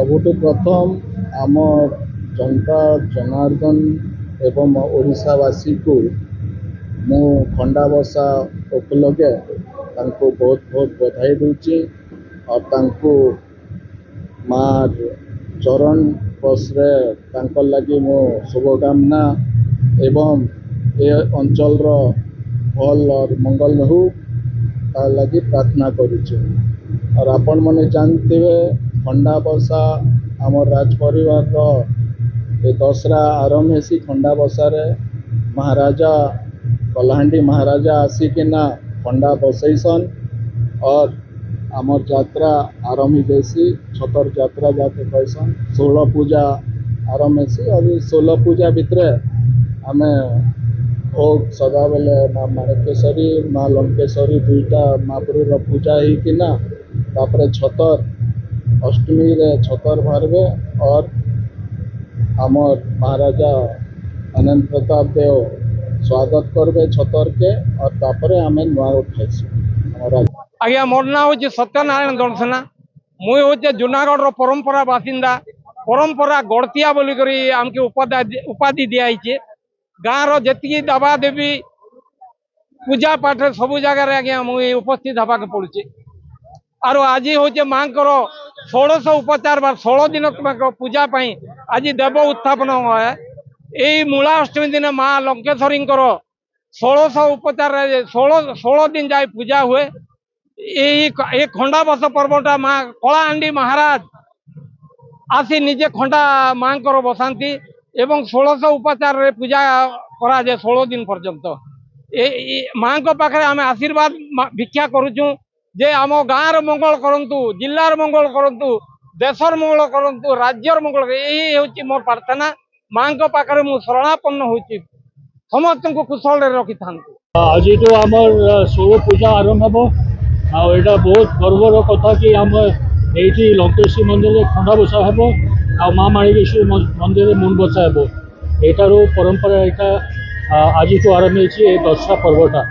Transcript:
सबुठ प्रथम आम जनता जनार्दन एवं ओडिशावासी को मु खंडाबसा उपलक्षे तांको बहुत बहुत बधाई दूची और तांको मार चरण पसरे तांको लगी मो शुभकामना एवं ए अंचल भल और मंगल हो तार लगी प्रार्थना करुचे। और आपण मैंने जानते खंडाबसा आम राज परिवार ये दसरा आरंभ हेसी खंडाबसा रे महाराजा कलाहांडी महाराजा आसिकिना खंडा बसैसन और आमर यात्रा आरंभ हेसी छतर यात्रा जाके कहसन 16 पूजा आरंभ हेसी और 16 पूजा भितर आम सदा बेले माँ माणिकेश्वरी माँ लंकेश्वरी दुईटा महाप्रभुर पूजा होना तापर छतर अष्टमी रे छतर भरबे और आमर महाराजा अनंत प्रताप देव स्वागत करबे छतर के और तापरे आमे नुआ उठाइसु। आज्ञा मोर ना हूँ सत्यनारायण दर्शना मुई हूँ जूनागढ़ परंपरा बासिंदा परंपरा गड़तिया बोलिकी आमके उपाधि दिखाई गाँव री देवा देवी पूजा पाठ सबू जगार आज्ञा मुई उपस्थित हवा के पड़ुचे और आज हूँ माँ को 1600 उपचार बार 16 दिन पूजा आज देव उत्थापन है यही मूलाष्टमी दिन माँ लंकेश्वरी 1600 उपचार 16 दिन जाए पूजा हुए ये खंडाबस पर्वटा माँ कलाहांडी महाराज आसी निजे खंडा माँ को बसाती एवं 1600 उपचार रे पूजा करा जाए 16 दिन पर्यंत माँ को पाखे आम आशीर्वाद भिक्षा करुचु जे आम गाँव मंगल करंतु जिलार मंगल करंतु देशर मंगल करंतु राज्यर मंगल यही हूँ मोर प्रार्थना माँ को पाखे मु शरणापन्न होची समस्त को कुशल रखी था। आज तो आमर 16 पूजा आरंभ हम आटा बहुत गर्वर कथा कि आम ये लंकेश्वरी मंदिर खंडा बसा हेब आ माँ माणिकेश्वरी मंदिर मुंड बसा हेब यार परंपरा यहाँ आज तो आरंभ हो दसरा पर्वटा